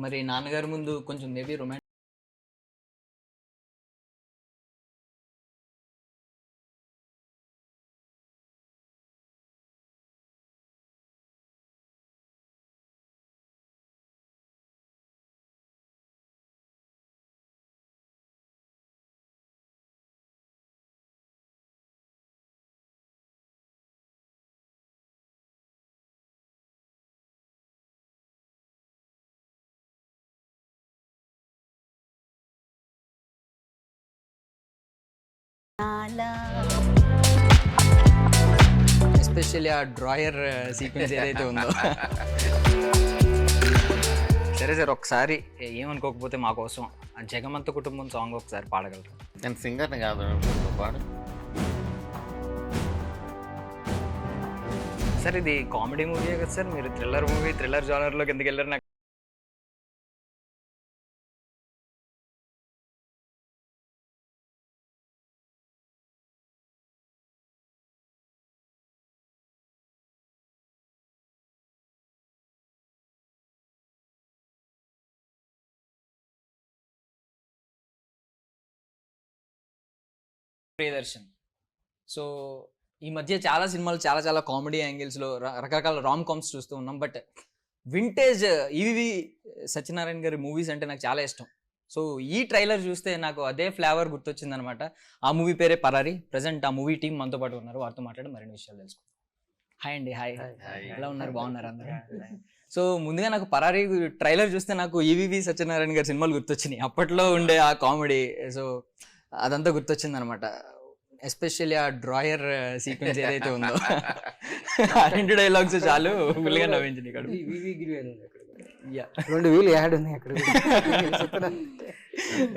మరి నాన్నగారి ముందు కొంచెం మేబీ రొమాంటిక్ ఎస్పెషల్లీ ఆ డ్రాయర్ సీక్వెన్స్ ఏదైతే ఉందో. సరే సార్, ఒకసారి ఏమనుకోకపోతే మా కోసం ఆ జగమంత కుటుంబం సాంగ్ ఒకసారి పాడగలరు? నేను సింగర్ని కాదు, పాడు. సార్ ఇది కామెడీ మూవీ కదా సార్, మీరు థ్రిల్లర్ జానర్లోకి ఎందుకు వెళ్ళారు? నాకు ప్రియదర్శన్. సో ఈ మధ్య చాలా సినిమాలు చాలా చాలా కామెడీ యాంగిల్స్లో రకరకాల రామ్ కామ్స్ చూస్తూ ఉన్నాం. బట్ వింటేజ్ ఈవి సత్యనారాయణ గారి మూవీస్ అంటే నాకు చాలా ఇష్టం. సో ఈ ట్రైలర్ చూస్తే నాకు అదే ఫ్లేవర్ గుర్తొచ్చింది అనమాట. ఆ మూవీ పేరే పరారీ. ప్రజెంట్ ఆ మూవీ టీం మనతో పాటు ఉన్నారు, వారితో మాట్లాడి మరిన్ని విషయాలు తెలుసుకుందాం. హాయ్ అండి. హాయ్, ఎలా ఉన్నారు? బాగున్నారు అందరూ? సో ముందుగా నాకు పరారీ ట్రైలర్ చూస్తే నాకు ఈవి సత్యనారాయణ గారి సినిమాలు గుర్తొచ్చినాయి. అప్పట్లో ఉండే ఆ కామెడీ, సో అదంతా గుర్తొచ్చింది అనమాట. ఎస్పెషల్లీ ఆ డ్రాయర్ సీక్వెన్స్ ఏదైతే ఉందో, ఆ 2 డైలాగ్స్ చాలు ఫుల్గా నవ్వించింది. ఇక్కడ 2 వీలు యాడ్ ఉన్నాయి అక్కడ.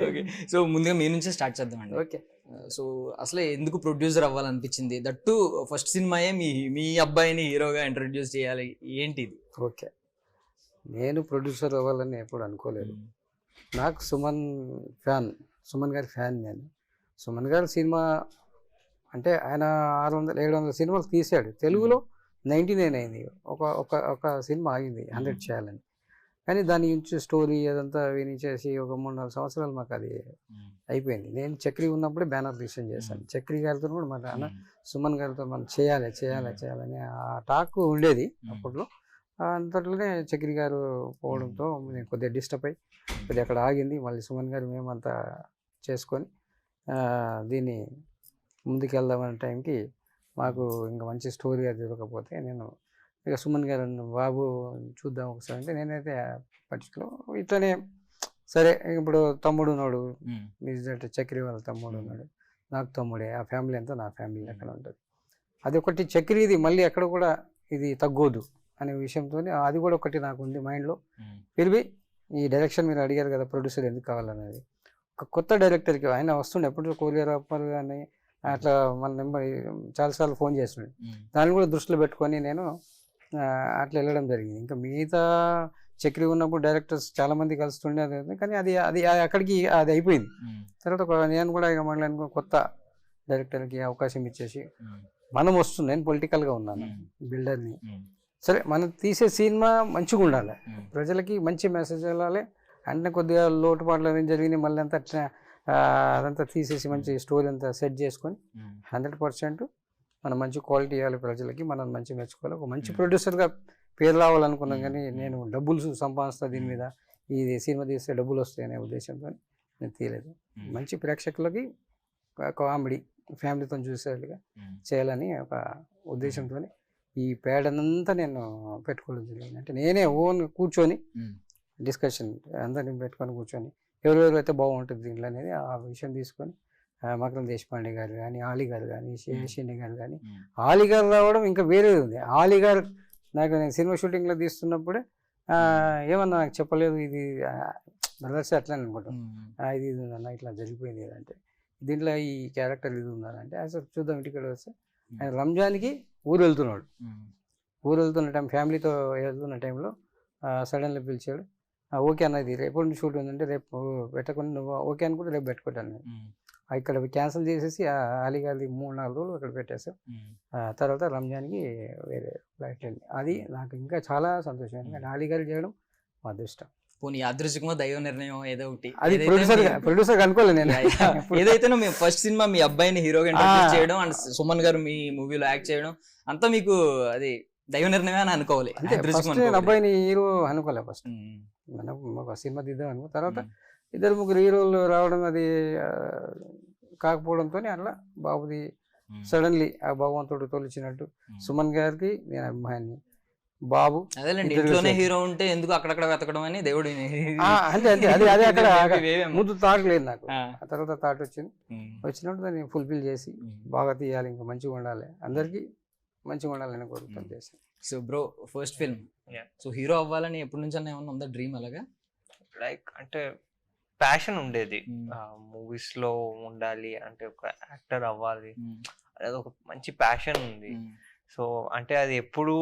ఓకే, సో ముందుగా మీ నుంచే స్టార్ట్ చేద్దామండి. ఓకే, సో అసలు ఎందుకు ప్రొడ్యూసర్ అవ్వాలనిపించింది? దట్టు ఫస్ట్ సినిమాయే మీ అబ్బాయిని హీరోగా ఇంట్రడ్యూస్ చేయాలి, ఏంటి ఇది? ఓకే, నేను ప్రొడ్యూసర్ అవ్వాలని ఎప్పుడు అనుకోలేదు. నాకు సుమన్ గారి ఫ్యాన్ నేను. సుమన్ గారి సినిమా అంటే ఆయన 600-700 సినిమాలు తీశాడు. తెలుగులో 99 అయింది, ఒక సినిమా ఆగింది 100 చేయాలని. కానీ దాని నుంచి స్టోరీ అదంతా వినిచేసి ఒక 3-4 సంవత్సరాలు మాకు అది అయిపోయింది. నేను చక్రి ఉన్నప్పుడే బ్యానర్ డిసైన్ చేశాను. చక్రి గారితో కూడా మన అన్న సుమన్ గారితో మనం చేయాలని ఆ టాక్ ఉండేది అప్పట్లో. అంతట్లోనే చక్రి గారు పోవడంతో నేను కొద్దిగా డిస్టర్బ్ అయ్యి కొద్దిగా అక్కడ ఆగింది. మళ్ళీ సుమన్ గారు మేమంతా చేసుకొని దీన్ని ముందుకెళ్దామనే టైంకి మాకు ఇంకా మంచి స్టోరీ అది దొరకకపోతే నేను ఇక సుమన్ గారు బాబు చూద్దాం ఒకసారి అంటే నేనైతే పర్టికులర్ ఇట్లనే సరే. ఇప్పుడు తమ్ముడు ఉన్నాడు, అంటే చక్రి వాళ్ళ తమ్ముడు ఉన్నాడు, నాకు తమ్ముడే, ఆ ఫ్యామిలీ అంతా నా ఫ్యామిలీ అక్కడ ఉంటుంది. అది ఒకటి చక్రిది మళ్ళీ ఎక్కడ కూడా ఇది తగ్గోదు అనే విషయంతో అది కూడా ఒకటి నాకు ఉంది మైండ్లో. పిలిపి ఈ డైరెక్షన్ మీరు అడిగారు కదా, ప్రొడ్యూసర్ ఎందుకు కావాలనేది. ఒక కొత్త డైరెక్టర్కి ఆయన వస్తుండే ఎప్పుడు కోరియోగ్రాఫర్ కానీ అట్లా మన నెంబర్ చాలాసార్లు ఫోన్ చేస్తుండే. దాన్ని కూడా దృష్టిలో పెట్టుకొని నేను అట్లా వెళ్ళడం జరిగింది. ఇంకా మిగతా చక్రి ఉన్నప్పుడు డైరెక్టర్స్ చాలామంది కలుస్తుండే, కానీ అది అది అక్కడికి అది అయిపోయింది. తర్వాత నేను కూడా ఇక మళ్ళీ కొత్త డైరెక్టర్కి అవకాశం ఇచ్చేసి మనం వస్తుంది. నేను పొలిటికల్గా ఉన్నాను, బిల్డర్ని. సరే, మనం తీసే సినిమా మంచిగా ఉండాలి, ప్రజలకి మంచి మెసేజ్ వెళ్ళాలి. అంటే కొద్దిగా లోటుపాట్లు ఏం జరిగినాయి, మళ్ళీ అంతా అదంతా తీసేసి మంచి స్టోరీ అంతా సెట్ చేసుకొని 100% మనం మంచి క్వాలిటీ ఇవ్వాలి ప్రజలకి, మనం మంచి మెచ్చుకోవాలి. ఒక మంచి ప్రొడ్యూసర్గా పేరు రావాలనుకున్నాం. కానీ నేను డబ్బులు సంపాదిస్తా దీని మీద, ఇది సినిమా తీస్తే డబ్బులు వస్తాయి అనే ఉద్దేశంతో నేను తీయలేదు. మంచి ప్రేక్షకులకి కామెడీ ఫ్యామిలీతో చూసేట్టుగా చేయాలని ఒక ఉద్దేశంతో ఈ పేడనంతా నేను పెట్టుకోవడం జరిగింది. అంటే నేనే ఓన్ కూర్చొని డిస్కషన్ అందరినీ పెట్టుకొని కూర్చొని ఎవరెవరు అయితే బాగుంటుంది దీంట్లో అనేది ఆ విషయం తీసుకొని మకరం దేశపాండే గారు కానీ, ఆలీ గారు కానీ, శేషిని గారు కానీ, ఆలీ గారు రావడం ఇంకా వేరేది ఉంది. ఆలీ గారు నాకు నేను సినిమా షూటింగ్లో తీస్తున్నప్పుడే ఏమన్నా నాకు చెప్పలేదు, ఇది బ్రదర్స్ అట్లా అనుకుంటాం, ఇది ఉందన్న ఇట్లా జరిగిపోయింది అంటే, దీంట్లో ఈ క్యారెక్టర్ ఇది ఉందనంటే అసలు చూద్దాం ఇంటికి వస్తే. ఆయన రంజాన్కి ఊరు వెళ్తున్న టైం, ఫ్యామిలీతో వెళ్తున్న టైంలో సడన్గా పిలిచాడు. ఓకే అన్నది రేపు షూట్ ఉందంటే రేపు పెట్టకుండా నువ్వు ఓకే అనుకుంటే రేపు పెట్టుకుంటాను. ఇక్కడ క్యాన్సిల్ చేసేసి అలీగారిది 3-4 రోజులు అక్కడ పెట్టేసాం. తర్వాత రంజాన్కి వేరే ఫ్లైట్ వెళ్ళి, అది నాకు ఇంకా చాలా సంతోషం. ఎందుకంటే అలీగారు చేయడం మా అదృష్టం. పోనీ యాదృచ్ఛికమో దైవ నిర్ణయం ఏదో ఒకటి అది ప్రొడ్యూసర్ అనుకోలేదు నేను. ఏదైతే మీ ఫస్ట్ సినిమా మీ అబ్బాయిని హీరోగా ఇంట్రడ్యూస్ చేయడం అండ్ సుమన్ గారు మీ మూవీలో యాక్ట్ చేయడం అంతా మీకు అది దైవ నిర్ణయమే అని అనుకోవాలి. నేను అబ్బాయిని హీరో అనుకోలే ఫస్ట్. మనం ఒక సినిమా తీద్దాం అనుకో, తర్వాత 2-3 హీరోలు రావడం అది కాకపోవడంతో అట్లా బాబుది సడన్లీ ఆ భగవంతుడు తోలిచ్చినట్టు సుమన్ గారికి నేను అభిమాని. బాబు అదేలేండి, ఇంట్లోనే హీరో ఉంటే ఎందుకు అక్కడక్కడ వెతకడం అని దేవుడు అంతే అంతే అదే అదే అక్కడ ముందు థాట్ లేదు నాకు. ఆ తర్వాత థాట్ వచ్చినప్పుడు దాన్ని ఫుల్ఫిల్ చేసి బాగా తీయాలి, ఇంకా మంచిగా ఉండాలి, అందరికి మంచిగా ఉండాలని కోరుకుంటాను చేశాను. So bro first film, so hero అవ్వాలని ఎప్పటి నుంచి అన్న ఏమన్నా ఉందా డ్రీమ్? అలాగా లైక్ అంటే ప్యాషన్ ఉండేది, మూవీస్ లో ఉండాలి అంటే ఒక యాక్టర్ అవ్వాలి అనేది ఒక మంచి ప్యాషన్ ఉంది. సో అంటే అది ఎప్పుడు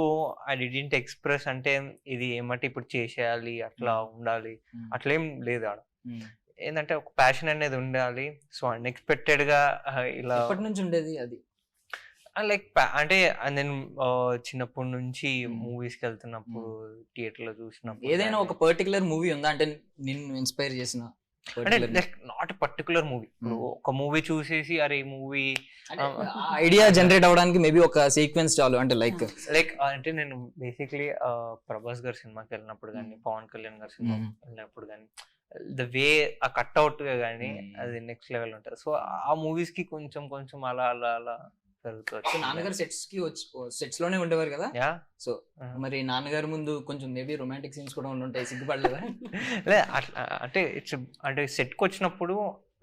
ఐ డిడ్ంట్ ఎక్స్ప్రెస్, అంటే ఇది ఏమంటే ఇప్పుడు చేసేయాలి అట్లా ఉండాలి అట్లేం లేదు ఆడ. ఏంటంటే ఒక ప్యాషన్ అనేది ఉండాలి. సో అన్ఎక్స్పెక్టెడ్ గా ఇలా ఎప్పటి నుంచి ఉండేది అది? లైక్ అంటే నేను చిన్నప్పటి నుంచి మూవీస్ కి వెళ్తున్నప్పుడు థియేటర్ లో చూసినప్పుడు ఏదైనా ఒక పర్టికులర్ మూవీ ఉందా అంటే నిన్ను ఇన్స్పైర్ చేసిన? అంటే లైక్ నాట్ పర్టికులర్ మూవీ, ఒక మూవీ చూసేసి అరే ఈ మూవీ ఐడియా జనరేట్ అవడానికి మేబీ ఒక సీక్వెన్స్ చాలు అంటే లైక్ అంటే నేను బేసిక్లీ ప్రభాస్ గారి సినిమాకి వెళ్ళినప్పుడు కానీ, పవన్ కళ్యాణ్ గారి సినిమా వెళ్ళినప్పుడు కానీ, ద వే ఆ కట్అవుట్ గా కానీ అది నెక్స్ట్ లెవెల్ ఉంటుంది. సో ఆ మూవీస్ కి కొంచెం కొంచెం అలా అలా అలా జరుగుతుంది. నాన్నగారు సెట్స్ లోనే ఉండేవారు కదా, సో మరి నాన్నగారి ముందు కొంచెం మేబీ రొమాంటిక్ సీన్స్ కూడా ఉండుంటాయి, సిగ్గుపడలేదా? లే అంటే అంటే సెట్ కి వచ్చినప్పుడు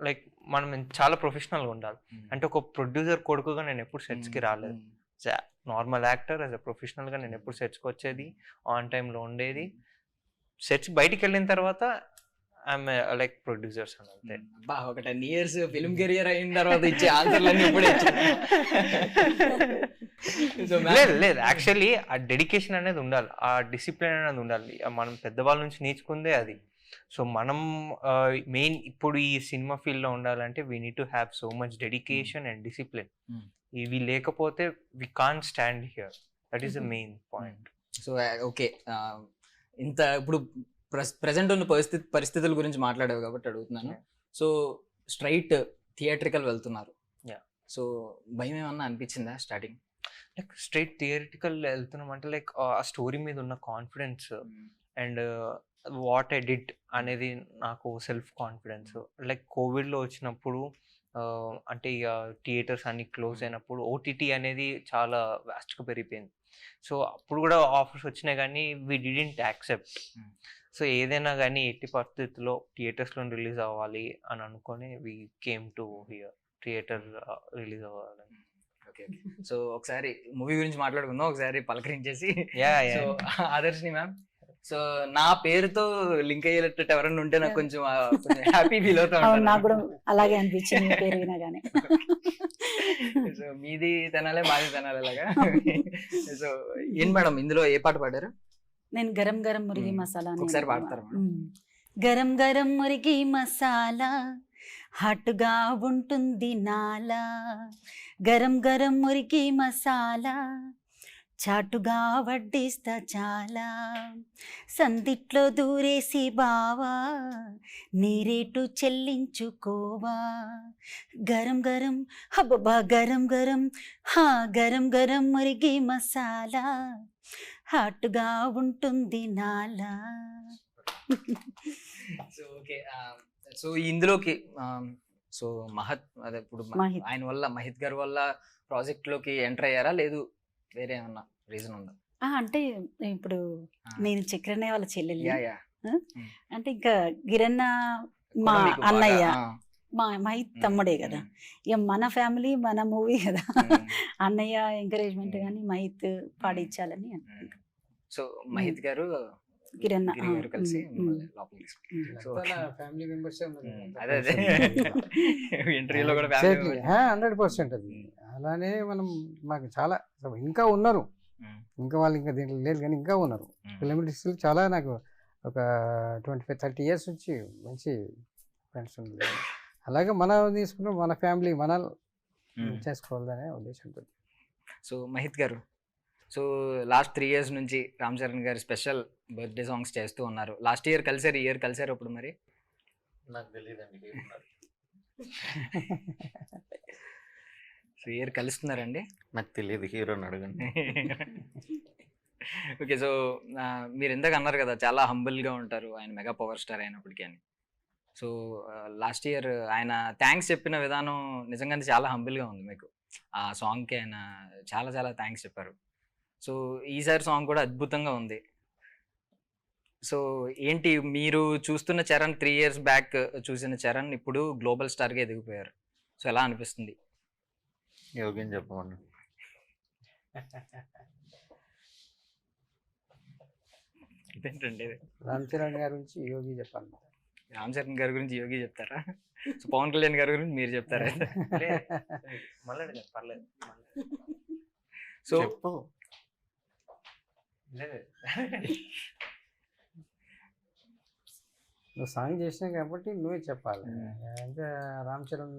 లైక్ మనం చాలా ప్రొఫెషనల్ గా ఉండాలి. అంటే ఒక ప్రొడ్యూసర్ కొడుకుగా నేను ఎప్పుడు సెట్స్ కి రాలేదు. Normal actor as a professional గా నేను ఎప్పుడు సెట్స్ కి వచ్చేది, ఆన్ టైమ్ లో ఉండేది. సెట్స్ బయటికి వెళ్ళిన తర్వాత లైక్ ప్రొడ్యూసర్స్ అని అంతే. ఒక 10 years ఫిల్మ్ కెరియర్ అయిన తర్వాత ఇచ్చే ఆన్సర్లన్నీ ఇప్పుడే లేదు యాక్చువల్లీ ఆ డెడికేషన్ అనేది ఉండాలి, ఆ డిసిప్లిన్ అనేది ఉండాలి. మనం పెద్దవాళ్ళ నుంచి నేర్చుకుందే అది. సో మనం మెయిన్ ఇప్పుడు ఈ సినిమా ఫీల్డ్ లో ఉండాలంటే we need to have so much dedication and discipline. ఇవి లేకపోతే we can't stand here. That is the main point. So okay, ఇంత ఇప్పుడు ప్రెసెంట్ ఉన్న పరిస్థితుల గురించి మాట్లాడావు కాబట్టి అడుగుతున్నాను. సో స్ట్రైట్ థియేట్రికల్ వెళ్తున్నారు, సో భయం ఏమన్నా అనిపించిందా స్టార్టింగ్? లైక్ స్ట్రైట్ థియేట్రికల్ వెళ్తున్నాం అంటే లైక్ ఆ స్టోరీ మీద ఉన్న confidence and what I did అనేది నాకు సెల్ఫ్ కాన్ఫిడెన్స్. లైక్ కోవిడ్లో వచ్చినప్పుడు అంటే ఇక థియేటర్స్ అన్ని క్లోజ్ అయినప్పుడు ఓటీటీ అనేది చాలా వాస్ట్గా పెరిగిపోయింది. సో అప్పుడు కూడా ఆఫర్స్ వచ్చినాయి కానీ వీ డిడెంట్ యాక్సెప్ట్. సో ఏదైనా కానీ ఎట్టి పరిస్థితుల్లో థియేటర్స్లో రిలీజ్ అవ్వాలి అని అనుకొని we came to hear, theatre release అవ్వాలని. సో ఒకసారి మూవీ గురించి మాట్లాడుకుందాం, ఒకసారి పలకరించేసి. సో ఆదర్శిని మ్యామ్, సో నా పేరుతో లింక్ అయ్యేటట్టు ఎవరైనా ఉంటే నాకు కొంచెం హ్యాపీ ఫీల్ అవుతా ఉంటాను. నాకు కూడా అలాగే అనిపించింది పేరు వినగానే. సో మీది తెనాలే మాది తెనాలి అలాగా. సో ఏం మేడం ఇందులో ఏ పాట పాడారు? నేను గరం గరం మురిగి మసాలా ఒకసారి పాడతారు? గరం గరం మురిగి మసాలా హాటుగా ఉంటుంది నాలా, గరం గరం మురిగి మసాలా చాటుగా వడ్డిస్తా చాలా, సందిట్లో దూరేసి బావా నీ రేటు చెల్లించుకోవా, గరం గరం హబ్బా గరం గరం హా గరం గరం మురిగి మసాలా హాటుగా ఉంటుంది నాలా. సో ఓకే, సో ఇందులోకి సో అదే ఇప్పుడు ఆయన వల్ల మహిత్ గారి వల్ల ప్రాజెక్ట్ లోకి ఎంటర్ అయ్యారా, లేదు వేరే ఏమన్నా రీజన్ ఉందా? అంటే ఇప్పుడు నేను చక్రన్న వాళ్ళ చెల్లెలు, అంటే ఇంకా గిరన్న మా అన్నయ్య, మా మహిత్ తమ్ముడే కదా, ఇక మన ఫ్యామిలీ మన మూవీ కదా, అన్నయ్య ఎంకరేజ్మెంట్ కానీ మహిత్ పాడించాలని. సో మహిత్ గారు కిరణ్ కలిసి ఫ్యామిలీ మెంబర్స్ అదే ఇంటర్వ్యూలో కూడా 100% అది. అలానే మనం మాకు చాలా ఇంకా ఉన్నారు, ఇంకా వాళ్ళు ఇంకా దీంట్లో లేదు కానీ ఇంకా ఉన్నారు ఫిల్మ్ ఇండస్ట్రీలో. చాలా నాకు ఒక 25-30 years నుంచి మంచి ఫ్రెండ్స్ ఉంది. అలాగే మనం తీసుకున్నాం, మన ఫ్యామిలీ మన చేసుకోవాలనే ఉద్దేశంతో. సో మహిత్ గారు సో లాస్ట్ 3 years నుంచి రామ్ చరణ్ గారి స్పెషల్ బర్త్డే సాంగ్స్ చేస్తూ ఉన్నారు. లాస్ట్ ఇయర్ కలిసారు, ఈ ఇయర్ కలిసారు ఇప్పుడు మరి? నాకు తెలియదండి. సో ఇయర్ కలుస్తున్నారండి? నాకు తెలియదు, హీరోని అడగండి. ఓకే. సో మీరు ఇందాక అన్నారు కదా చాలా హంబుల్గా ఉంటారు ఆయన మెగా పవర్ స్టార్ అయినప్పటికీ అని. సో లాస్ట్ ఇయర్ ఆయన థ్యాంక్స్ చెప్పిన విధానం నిజంగానే చాలా హంబుల్గా ఉంది మీకు. ఆ సాంగ్కి ఆయన చాలా చాలా థ్యాంక్స్ చెప్పారు. సో ఈసారి సాంగ్ కూడా అద్భుతంగా ఉంది. సో ఏంటి మీరు చూస్తున్న చరణ్ 3 years బ్యాక్ చూసిన చరణ్ ఇప్పుడు గ్లోబల్ స్టార్గా ఎదిగిపోయారు. సో ఎలా అనిపిస్తుంది? యోగిని చెప్పమను. ఇదేంటండి ఇది? రామ్ చరణ్ గారి గురించి యోగి చెప్పాలి. రామ్ చరణ్ గారి గురించి యోగి చెప్తారా? సో పవన్ కళ్యాణ్ గారి గురించి మీరు చెప్తారా? మళ్ళీ అడగండి, పర్లేదు. సో చెప్పు. లేదు. నువ్వు సాంగ్ చేసినావు కాబట్టి నువ్వే చెప్పాలి. అంటే రామ్ చరణ్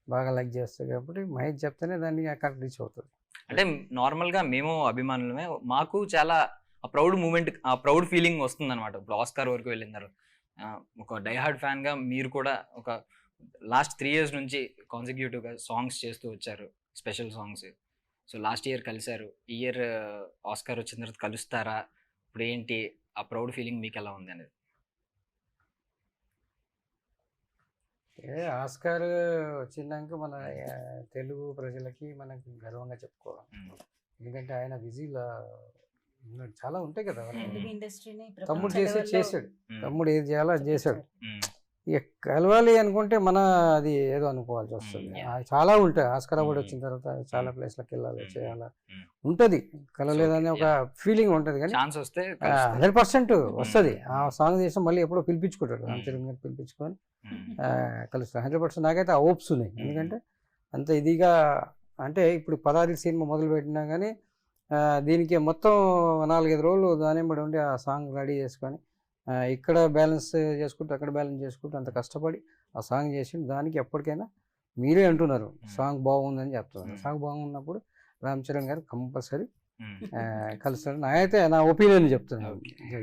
బాగా లైక్ చేస్తావు కాబట్టి మహేష్ చెప్తేనే దాన్ని కరెక్ట్ రీచ్ అవుతుంది. అంటే నార్మల్గా మేము అభిమానులమే, మాకు చాలా ఆ ప్రౌడ్ మూమెంట్, ఆ ప్రౌడ్ ఫీలింగ్ వస్తుంది అనమాట. ఇప్పుడు ఆస్కార్ వరకు వెళ్ళినారు. ఒక డైహార్డ్ ఫ్యాన్గా మీరు కూడా ఒక లాస్ట్ 3 years నుంచి కాన్సిక్యూటివ్గా సాంగ్స్ చేస్తూ వచ్చారు, special songs. So last year కలిశారు, ఈ ఇయర్ ఆస్కార్ వచ్చిన తర్వాత కలుస్తారా? ఇప్పుడు ఏంటి ఆ ప్రౌడ్ ఫీలింగ్ మీకు ఎలా ఉంది అనేది? ఆస్కార్ వచ్చినాక మన తెలుగు ప్రజలకి మనకి గర్వంగా చెప్పుకోవాలి. ఎందుకంటే ఆయన బిజీలో చాలా ఉంటాయి కదా. తెలుగు ఇండస్ట్రీని తమ్ముడు ప్రపంచ లెవెల్లో చేసాడు, తమ్ముడు ఏది చేయాలో అది చేశాడు. మ్మ్. ఇక కలవాలి అనుకుంటే మన అది ఏదో అనుకోవాల్సి వస్తుంది. చాలా ఉంటాయి. ఆస్కార్ అవార్డు వచ్చిన తర్వాత చాలా ప్లేస్లకు వెళ్ళాలి, చేయాలి ఉంటుంది. కలవలేదని ఒక ఫీలింగ్ ఉంటుంది. కానీ ఛాన్స్ వస్తే 100% వస్తుంది. ఆ సాంగ్ చేసిన మళ్ళీ ఎప్పుడో పిలిపించుకుంటాడు రామ్ చరణ్ గారు, పిలిపించుకొని కలుస్తాను 100%. నాకైతే ఆ హోప్స్ ఉన్నాయి. ఎందుకంటే అంత ఇదిగా అంటే ఇప్పుడు 16 సినిమా మొదలు పెట్టినా కానీ దీనికి మొత్తం 4-5 రోజులు దాని బడి ఉండి ఆ సాంగ్ రెడీ చేసుకొని ఇక్కడ బ్యాలెన్స్ చేసుకుంటూ అక్కడ బ్యాలెన్స్ చేసుకుంటూ అంత కష్టపడి ఆ సాంగ్ చేసి దానికి ఎప్పటికైనా మీరే అంటున్నారు సాంగ్ బాగుందని చెప్తున్నారు. సాంగ్ బాగున్నప్పుడు రామ్ చరణ్ గారు కంపల్సరీ కలుస్తాడు. నాకైతే నా ఒపీనియన్ చెప్తున్నాను.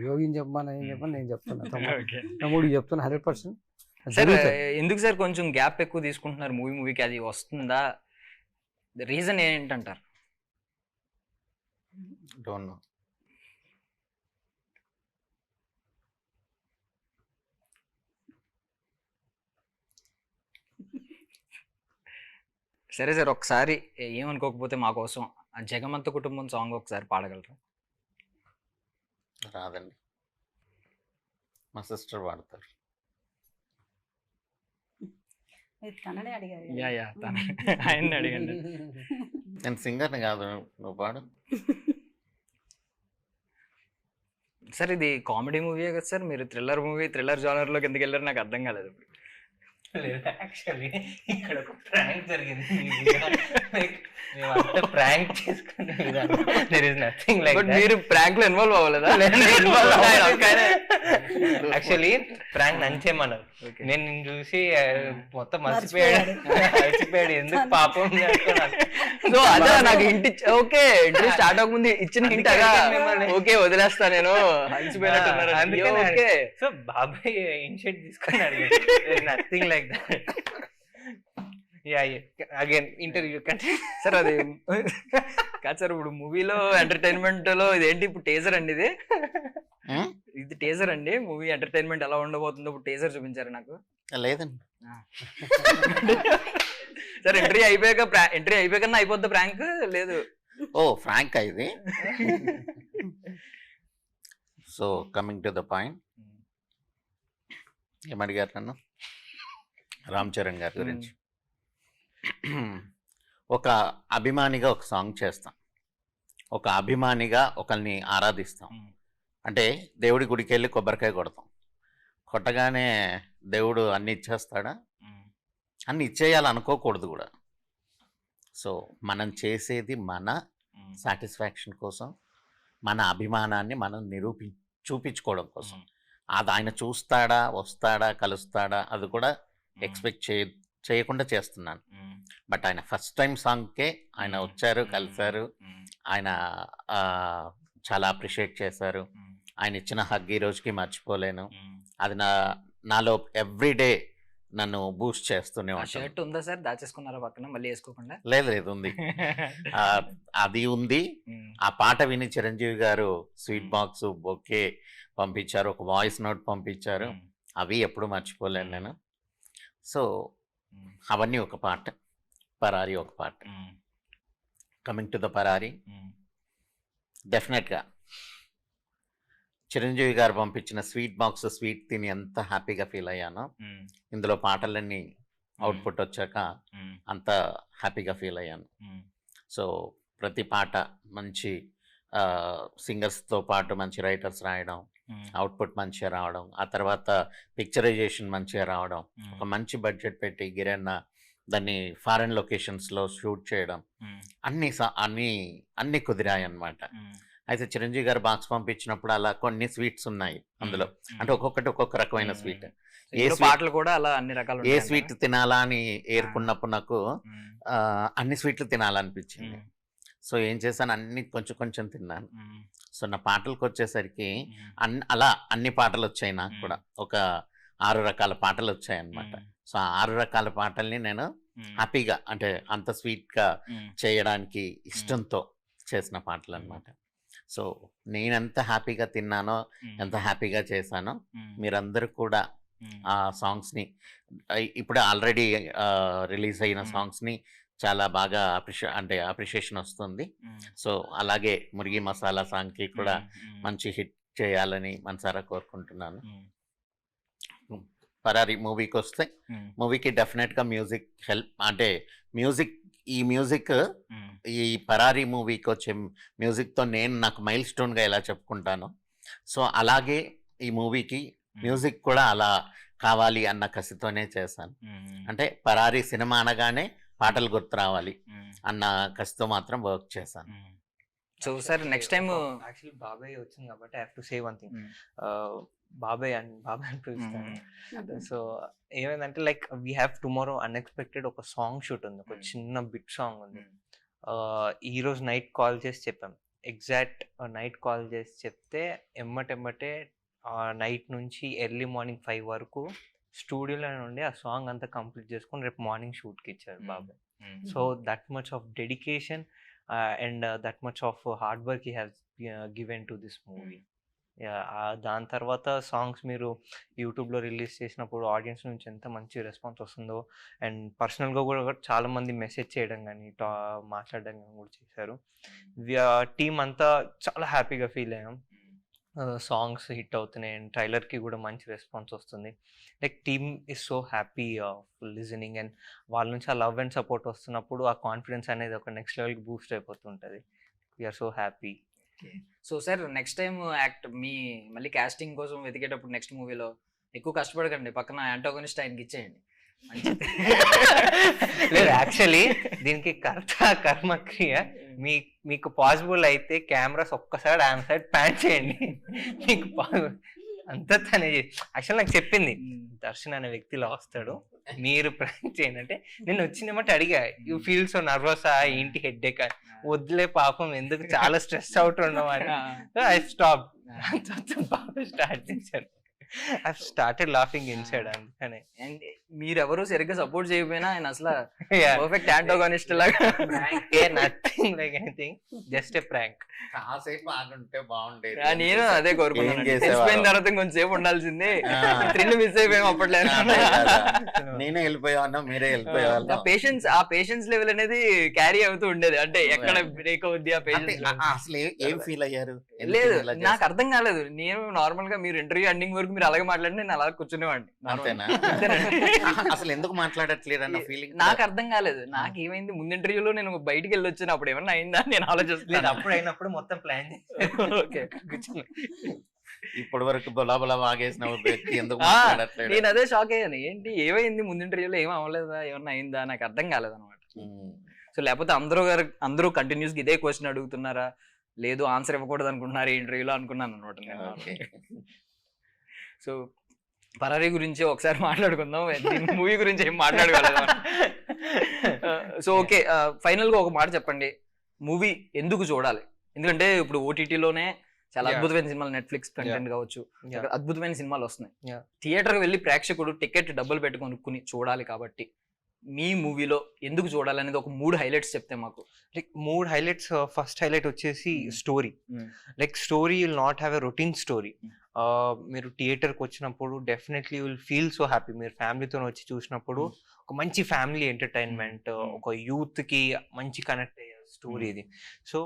యోగిని చెప్పమని ఏం చెప్పని నేను చెప్తున్నాను, తమ్ముడికి చెప్తున్నా 100%. సార్ ఎందుకు సార్ కొంచెం గ్యాప్ ఎక్కువ తీసుకుంటున్నారు మూవీకి? అది వస్తుందా? రీజన్ ఏంటంటారు? Don't know. సరే సార్, ఒకసారి ఏమనుకోకపోతే మా కోసం ఆ జగమంత కుటుంబం సాంగ్ ఒకసారి పాడగలరా? రాదండి, మా సిస్టర్ పాడతారు. తననే అడిగారు. యా ఆయన్ని అడిగండి. నేను సింగర్ని కాదు, నువ్వు పాడు. సార్ ఇది కామెడీ మూవీయే కదా సార్, మీరు థ్రిల్లర్ జానర్లోకి ఎందుకు వెళ్ళారు నాకు అర్థం కాలేదు. యాక్చువల్లీ ఇక్కడ ఒక ప్రాంక్ జరిగింది. ప్రాంక్ చేసుకునే there is nothing like that. మీరు ప్రాంక్ లో ఇన్వాల్వ్ అవ్వలేదా? యాక్చువల్లీ ప్రాంక్ నంచేమన్నారు. నేను నిన్ను చూసి మొత్తం మర్చిపోయాడు ఎందుకు పాపం. సో అదే నాకు హింట్ ఓకే ఇంటర్వ్యూ స్టార్ట్ అవ్వకముందు ఇచ్చిన హింట్ అగా ఓకే వదిలేస్తా నేను అందుకే. సో బాబాయ్ ఇనిషియేట్ తీసుకున్నాడు. Nothing like that. Again interview sir అది కాదు సార్, ఇప్పుడు మూవీలో ఎంటర్టైన్మెంట్ లో ఇదేంటి ఇప్పుడు టేజర్ అండి, ఇది టేజర్ అండి. మూవీ ఎంటర్టైన్మెంట్ ఎలా ఉండబోతుందో ఇప్పుడు టేజర్ చూపించారు నాకు. లేదండి సార్ ఎంట్రీ అయిపోయాకన్నా అయిపోద్ది ప్రాంక్ లేదు. ఓ ఫ్రాంక్ ఇది. So coming to the point, ఏమడిగారు నన్ను? రామ్ చరణ్ గారి గురించి. ఒక అభిమానిగా ఒక సాంగ్ చేస్తాం, ఒక అభిమానిగా ఒకరిని ఆరాధిస్తాం. అంటే దేవుడి గుడికి వెళ్ళి కొబ్బరికాయ కొడతాం, కొట్టగానే దేవుడు అన్ని ఇచ్చేస్తాడా? అన్ని ఇచ్చేయాలనుకోకూడదు కూడా. సో మనం చేసేది మన సాటిస్ఫాక్షన్ కోసం, మన అభిమానాన్ని మనం చూపించుకోవడం కోసం. అది ఆయన చూస్తాడా, వస్తాడా, కలుస్తాడా అది కూడా ఎక్స్పెక్ట్ చేయకుండా చేస్తున్నాను. బట్ ఆయన ఫస్ట్ టైం సాంగ్కే ఆయన వచ్చారు, కలిశారు, ఆయన చాలా అప్రిషియేట్ చేశారు. ఆయన ఇచ్చిన హగ్ ఈ రోజుకి మర్చిపోలేను. అది నాలో ఎవ్రీడే నన్ను బూస్ట్ చేస్తూనే ఉంటాను. షర్ట్ ఉందా సార్, దాచేసుకున్నారా పక్కన మళ్ళీ వేసుకోకుండా? లేదు ఉంది. అది ఉంది. ఆ పాట విని చిరంజీవి గారు స్వీట్ బాక్స్, బొకే పంపించారు, ఒక వాయిస్ నోట్ పంపించారు. అవి ఎప్పుడు మర్చిపోలేను నేను. సో అవన్నీ ఒక పాట, పరారీ ఒక పాట. కమింగ్ టు ద పరారీ, డెఫినెట్గా చిరంజీవి గారు పంపించిన స్వీట్ బాక్స్ స్వీట్ తిని ఎంత హ్యాపీగా ఫీల్ అయ్యానో, ఇందులో పాటలన్నీ అవుట్పుట్ వచ్చాక అంత హ్యాపీగా ఫీల్ అయ్యాను. సో ప్రతి పాట మంచి సింగర్స్తో పాటు మంచి రైటర్స్ రాయడం, అవుట్పుట్ మంచిగా రావడం, ఆ తర్వాత పిక్చరైజేషన్ మంచిగా రావడం, ఒక మంచి బడ్జెట్ పెట్టి గిరన్న దాన్ని ఫారెన్ లొకేషన్స్లో షూట్ చేయడం, అన్నీ కుదిరాయి అన్నమాట. అయితే చిరంజీవి గారు బాక్స్ పంపించినప్పుడు అలా కొన్ని స్వీట్స్ ఉన్నాయి అందులో, అంటే ఒక్కొక్కటి ఒక్కొక్క రకమైన స్వీట్. పాటలు కూడా అలా అన్ని రకాలు, ఏ స్వీట్ తినాలా అని ఏరుకున్నప్పుడు నాకు అన్ని స్వీట్లు తినాలనిపించింది. సో ఏం చేశాను, అన్ని కొంచెం కొంచెం తిన్నాను. సో నా పాటలకు వచ్చేసరికి అలా అన్ని పాటలు వచ్చాయి. నాకు కూడా ఒక 6 రకాల పాటలు వచ్చాయి అన్నమాట. సో ఆ 6 రకాల పాటల్ని నేను హ్యాపీగా, అంటే అంత స్వీట్గా చేయడానికి ఇష్టంతో చేసిన పాటలు అన్నమాట. సో నేను ఎంత హ్యాపీగా తిన్నానో, ఎంత హ్యాపీగా చేశానో, మీరందరూ కూడా ఆ సాంగ్స్ని, ఇప్పుడు ఆల్రెడీ రిలీజ్ అయిన సాంగ్స్ని చాలా బాగా అప్రిషియేషన్ వస్తుంది. సో అలాగే మురిగి మసాలా సాంగ్కి కూడా మంచి హిట్ చేయాలని మనసారా కోరుకుంటున్నాను. పరారీ మూవీకి వస్తే, మూవీకి డెఫినెట్గా మ్యూజిక్ హెల్ప్, అంటే ఈ మ్యూజిక్ ఈ పరారీ మూవీకి వచ్చే మ్యూజిక్తో నేను నాకు మైల్ స్టోన్గా ఎలా చెప్పుకుంటాను, సో అలాగే ఈ మూవీకి మ్యూజిక్ కూడా అలా కావాలి అన్న కసితోనే చేశాను. అంటే పరారీ సినిమా అనగానే పాటలు గుర్తు రావాలి అన్న కసితో మాత్రం వర్క్ చేశాను. So sir next time actually బాబాయ్ వచ్చింది కాబట్టి I have to say one thing. బాబాయ్ అని పిలుస్తాను. సో ఏమైందంటే like we have tomorrow unexpected ఒక సాంగ్ షూట్ ఉంది, ఒక చిన్న బిట్ సాంగ్ ఉంది. ఈ రోజు నైట్ కాల్ చేసి చెప్పాం, ఎగ్జాక్ట్ నైట్ కాల్ చేసి చెప్తే ఎమ్మటెమ్మటే నైట్ నుంచి ఎర్లీ మార్నింగ్ 5 వరకు స్టూడియోలో నుండి ఆ సాంగ్ అంతా కంప్లీట్ చేసుకొని రేపు మార్నింగ్ షూట్కి ఇచ్చారు బాబాయ్. So that much of dedication and that much of hard work he has given to this movie. దాని తర్వాత సాంగ్స్ మీరు యూట్యూబ్లో రిలీజ్ చేసినప్పుడు ఆడియన్స్ నుంచి ఎంత మంచి రెస్పాన్స్ వస్తుందో, అండ్ పర్సనల్గా కూడా చాలామంది మెసేజ్ చేయడం కానీ మాట్లాడడం కానీ కూడా చేశారు. టీమ్ అంతా చాలా హ్యాపీగా ఫీల్ అయ్యాం. సాంగ్స్ హిట్ అవుతున్నాయి అండ్ ట్రైలర్కి కూడా మంచి రెస్పాన్స్ వస్తుంది. Like team is so happy listening, and వాళ్ళ నుంచి ఆ లవ్ అండ్ సపోర్ట్ వస్తున్నప్పుడు ఆ కాన్ఫిడెన్స్ అనేది ఒక నెక్స్ట్ లెవెల్కి బూస్ట్ అయిపోతుంటుంది. We are so happy. So sir next time మళ్ళీ కాస్టింగ్ కోసం వెతికేటప్పుడు నెక్స్ట్ మూవీలో ఎక్కువ కష్టపడకండి, పక్కన యాంటాగోనిస్ట్ ఆయనకి ఇచ్చేయండి. లేదు యాక్చువల్లీ దీనికి కర్మ క్రియ, మీకు పాసిబుల్ అయితే కెమెరాస్ ఒక్కసారి ఆయన సైడ్ ప్యాన్ చేయండి, మీకు అంతా తనే యాక్చువల్ నాకు చెప్పింది, దర్శన్ అనే వ్యక్తిలో వస్తాడు, మీరు ప్రాంక్ చేయండి అంటే నేను వచ్చిందేమంటే అడిగా, యూ ఫీల్ సో నర్వసా, ఏంటి హెడ్ ఏక్, వద్దులే పాపం ఎందుకు చాలా స్ట్రెస్ అవుట్ ఉండమని ఐ స్టాప్. బాగా స్టార్ట్ చేశాను, ఐ స్టార్టెడ్ లాఫింగ్ ఇన్సైడ్. అందుకనే మీరెవరు సరిగ్గా సపోర్ట్ చేయకపోయినా ఆయన అసలు పర్ఫెక్ట్ యాంటాగోనిస్ట్ లాగా, nothing like anything, just a prank. కాసేపు ఆగుంటే బాగుండేది. నేను అదే కోరుకున్నాను, తెలిసిపోయిన తర్వాత కొంచెం సేపు ఉండాల్సింది, త్రిల్లు మిస్ అయిపోయాం అప్పట్లో. నేనే వెళ్ళిపోయాను, మీరే వెళ్ళిపోయాను. ఆ పేషెన్స్ లెవెల్ అనేది క్యారీ అవుతూ ఉండేది, అంటే ఎక్కడ బ్రేక్ అవుద్ది ఆ పేషెన్స్. అసలు ఏం ఫీల్ అయ్యారు? లేదు నాకు అర్థం కాలేదు. నేను నార్మల్ గా మీరు ఇంటర్వ్యూ ఎండింగ్ వరకు మీరు అలాగే మాట్లాడి నేను అలా కూర్చునేవాడిని. అంతేనా? అసలు ఎందుకు మాట్లాడట్లేదు అన్న ఫీలింగ్ నాకు అర్థం కాలేదు. నాకు ఏమైంది ముందు ఇంటర్వ్యూలో నేను బయటికి వెళ్ళి వచ్చాను, అప్పుడు ఏమన్నా అయిందా నేను ఆలోచిస్తున్నాను. అప్పుడు అయినప్పుడు మొత్తం ప్లాన్ ఇప్పటి వరకు బొలా వాగేసిన వ్యక్తి ఎందుకు నేను అదే షాక్ అయ్యాను, ఏంటి ఏమైంది ముందు ఇంటర్వ్యూలో ఏం అవ్వలేదా, ఏమన్నా అయిందా, నాకు అర్థం కాలేదు అనమాట. సో లేకపోతే అందరూ కంటిన్యూస్ ఇదే క్వశ్చన్ అడుగుతున్నారా, లేదు ఆన్సర్ ఇవ్వకూడదు అనుకుంటున్నారు ఈ ఇంటర్వ్యూలో అనుకున్నాను అనమాట నేను. సో పరారీ గురించి ఒకసారి మాట్లాడుకుందాం, మూవీ గురించి ఏం మాట్లాడగలదు. సో ఓకే, ఫైనల్ గా ఒక మాట చెప్పండి, మూవీ ఎందుకు చూడాలి? ఎందుకంటే ఇప్పుడు ఓటీటీలోనే చాలా అద్భుతమైన సినిమాలు, నెట్ఫ్లిక్స్ కంటెంట్ కావచ్చు, అద్భుతమైన సినిమాలు వస్తున్నాయి. థియేటర్ కి వెళ్ళి ప్రేక్షకుడు టికెట్ డబ్బులు పెట్టుకొని కొనుక్కుని చూడాలి కాబట్టి మీ మూవీలో ఎందుకు చూడాలి అనేది ఒక 3 హైలైట్స్ చెప్తే మాకు. Like 3 highlights. ఫస్ట్ హైలైట్ వచ్చేసి story. Like story will not have a routine story. మీరు థియేటర్కి వచ్చినప్పుడు definitely will feel so happy. మీరు ఫ్యామిలీతో వచ్చి చూసినప్పుడు ఒక మంచి ఫ్యామిలీ ఎంటర్టైన్మెంట్, ఒక యూత్ కి మంచి కనెక్ట్ అయ్యే స్టోరీ ఇది. So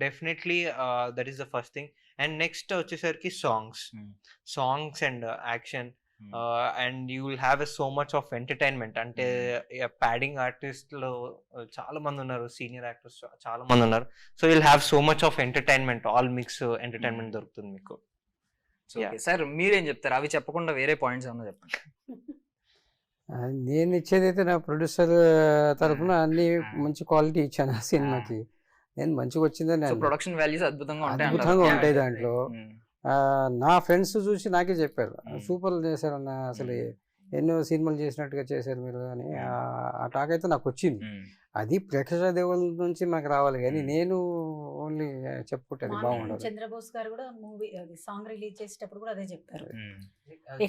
definitely that is the first thing. And next వచ్చేసరికి songs and action. And you will have so much of entertainment. అంటే ప్యాడింగ్ ఆర్టిస్ట్లు చాలా మంది ఉన్నారు, సీనియర్ యాక్టర్స్ చాలా మంది ఉన్నారు. So will have so much of entertainment, all mix entertainment దొరుకుతుంది మీకు. సార్ మీరేం చెప్తారు? అవి చెప్పకుండా వేరే పాయింట్స్ ఏమన్నా చెప్పండి. నేను ఇచ్చేది అయితే నా ప్రొడ్యూసర్ తరఫున అన్ని మంచి క్వాలిటీ ఇచ్చాను ఆ సినిమాకి. నేను మంచిగా వచ్చిందని, ప్రొడక్షన్ వాల్యూస్ అద్భుతంగా ఉంటాయి దాంట్లో. నా ఫ్రెండ్స్ చూసి నాకే చెప్పారు, సూపర్ చేశారు అన్న, అసలు ఎన్నో సినిమాలు చేసినట్టుగా చేశారు మీరు అని. ఆ టాక్ అయితే నాకు వచ్చింది. అది ప్రేక్షక దేవుళ్ళ నుంచి నాకు రావాలి, కానీ నేను ఓన్లీ చెప్పుకుంటే బాగుండదు. చంద్రబోస్ గారు కూడా మూవీ సాంగ్ రిలీజ్ చేసేటప్పుడు కూడా అదే చెప్పారు,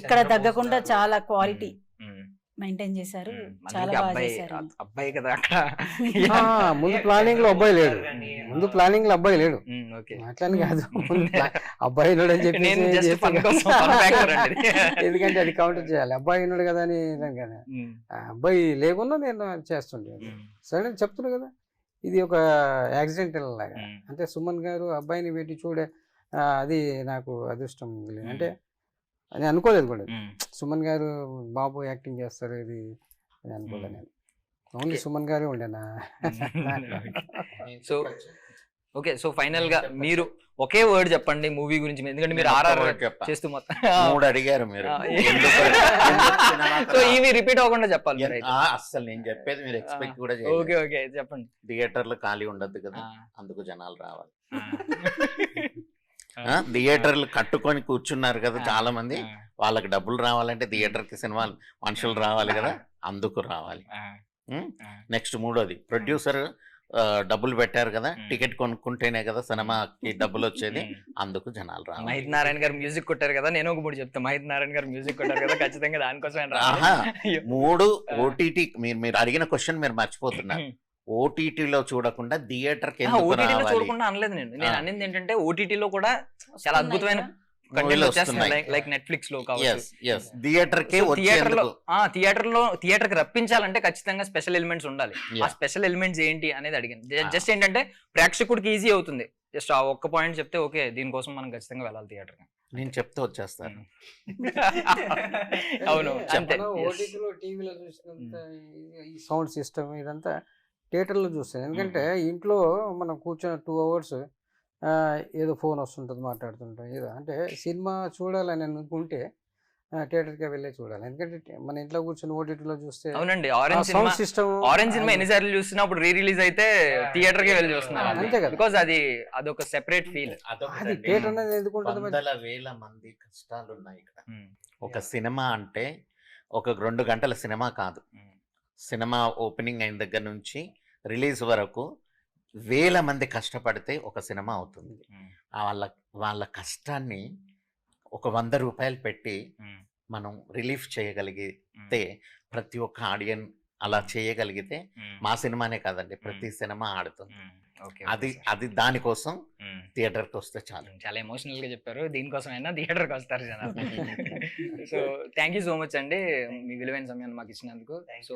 ఎక్కడ తగ్గకుండా చాలా క్వాలిటీ మెయింటైన్ చేశారు, చాలా బాగా చేశారు. అబ్బాయి కదా అక్కడ. ముందు ప్లానింగ్ లో అబ్బాయి లేడు, అట్లని కాదు, అబ్బాయి ఉన్నాడు అని చెప్పి ఎందుకంటే అది కౌంటర్ చేయాలి. అబ్బాయి ఉన్నాడు కదా అని కదా, అబ్బాయి లేకుండా నేను చేస్తుండే. సరే చెప్తున్నా కదా, ఇది ఒక యాక్సిడెంటల్ లాగా. అంటే సుమన్ గారు అబ్బాయిని పెట్టి చూడే, అది నాకు అదృష్టం అంటే అని అనుకోలేదు కూడా. సుమన్ గారు బాబు యాక్టింగ్ చేస్తారు ఇది అని అనుకోలేదు నేను. ఓన్లీ సుమన్ గారే ఉండేనా. సో ఓకే, సో ఫైనల్ గా మీరు ఒకే వర్డ్ చెప్పండి మూవీ గురించి, ఎందుకంటే మీరు ఆర్ఆర్ చేస్తూ మొత్తం 3 అడిగారు మీరు. సో ఇవి రిపీట్ అవ్వకుండా చెప్పాలి. అసలు నేను చెప్పేది మీరు ఎక్స్పెక్ట్ కూడా ఓకే ఓకే చెప్పండి. థియేటర్లో ఖాళీ ఉండద్దు కదా, అందుకు జనాలు రావాలి. థియేటర్లు కట్టుకొని కూర్చున్నారు కదా చాలా మంది, వాళ్ళకి డబ్బులు రావాలంటే థియేటర్ కి సినిమాలు మనుషులు రావాలి కదా, అందుకు రావాలి. నెక్స్ట్ 3వది, ప్రొడ్యూసర్ డబ్బులు పెట్టారు కదా, టికెట్ కొనుక్కుంటేనే కదా సినిమాకి డబ్బులు వచ్చేది, అందుకు జనాలు రావాలి. మహిత్ నారాయణ గారు మ్యూజిక్ కొట్టారు కదా, నేను ఒక 3 చెప్తాను. మహిత్ నారాయణ గారు మ్యూజిక్ కొట్టారు కదా, ఖచ్చితంగా దానికోసం 3 ఓటీటీ. మీరు అడిగిన క్వశ్చన్ మీరు మర్చిపోతున్నారు. ఓటీటీలో చూడకుండా థియేటర్ కి చూడకుండా అనలేదు నేను అనేది ఏంటంటే ఓటీటీలో కూడా చాలా అద్భుతమైన లైక్ నెట్ఫ్లిక్స్ లో థియేటర్ కి రప్పించాలంటే ఖచ్చితంగా స్పెషల్ ఎలిమెంట్స్ ఉండాలి. ఆ స్పెషల్ ఎలిమెంట్స్ ఏంటి అనేది అడిగింది. జస్ట్ ఏంటంటే ప్రేక్షకుడికి ఈజీ అవుతుంది, జస్ట్ ఆ ఒక్క పాయింట్ చెప్తే ఓకే దీనికోసం మనం ఖచ్చితంగా వెళ్ళాలి థియేటర్ కి. నేను చెప్తే వచ్చేస్తాను. అవును, ఓటీటీలో టీవీలో చూసినంత ఈ సౌండ్ సిస్టమ్ ఇదంతా థియేటర్లో చూస్తాను. ఎందుకంటే ఇంట్లో మనం కూర్చొని 2 hours ఏదో ఫోన్ వస్తుంటుంది, మాట్లాడుతుంటాం ఏదో. అంటే సినిమా చూడాలని అనుకుంటే థియేటర్కి వెళ్ళే చూడాలి. ఎందుకంటే మన ఇంట్లో కూర్చొని ఓటీటీలో చూస్తే అవునండి. ఆరెంజ్ సినిమా ఎన్నిసార్లు చూసినా అప్పుడు రీ రిలీజ్ అయితే థియేటర్ కి వెళ్ళి చూస్తున్నారు, అంతే కదా, బికాజ్ అదొక సెపరేట్ ఫీల్. అది థియేటర్ అనేది ఎందుకుంటుంది? 100,000 మంది కష్టాలు ఉన్నాయి ఇక్కడ. ఒక సినిమా అంటే ఒక 2 గంటల సినిమా కాదు. సినిమా ఓపెనింగ్ అయిన దగ్గర నుంచి రిలీజ్ వరకు 1000 మంది కష్టపడితే ఒక సినిమా అవుతుంది. వాళ్ళ కష్టాన్ని ఒక 100 రూపాయలు పెట్టి మనం రిలీఫ్ చేయగలిగితే, ప్రతి ఒక్క ఆడియన్ అలా చేయగలిగితే మా సినిమానే కాదండి ప్రతి సినిమా ఆడుతుంది. అది దానికోసం థియేటర్కి వస్తే చాలు. చాలా ఎమోషనల్ గా చెప్పారు, దీనికోసమైనా థియేటర్కి వస్తారు జనాలు. So thank you so much అండి మీ విలువైన సమయాన్ని మాకు ఇచ్చినందుకు. సో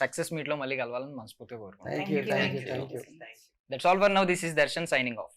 సక్సెస్ మీట్ లో మళ్ళీ కలవాలని మనస్ఫూర్తిగా కోరుకుంటున్నాను. Thank you. That's all for now. This is Darshan signing off.